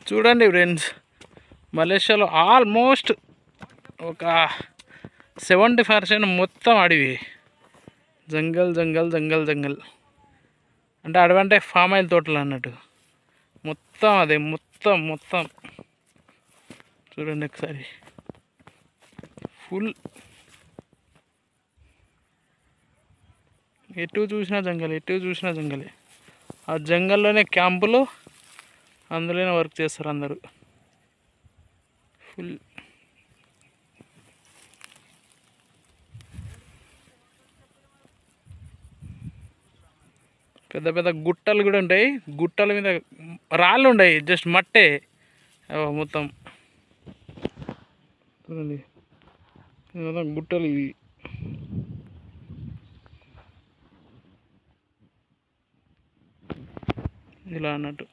చూడండి ఫ్రెండ్స్, మలేషియాలో ఆల్మోస్ట్ ఒక 70% మొత్తం అడవి, జంగల్ జంగల్ జంగల్ జంగల్. అంటే అడవి అంటే ఫామ్ ఆయిల్ తోటలు అన్నట్టు. మొత్తం అదే, మొత్తం మొత్తం చూడండి ఒకసారి, ఫుల్ ఎటు చూసినా జంగల్, ఎటు చూసినా జంగలే. ఆ జంగల్లోనే క్యాంపులు, అందులోనే వర్క్ చేస్తారు అందరూ. ఫుల్ పెద్ద పెద్ద గుట్టలు కూడా ఉంటాయి. గుట్టల మీద రాళ్ళు ఉంటాయి, జస్ట్ మట్టే మొత్తం. చూడండి గుట్టలు ఇవి. ఇలా అన్నట్టు.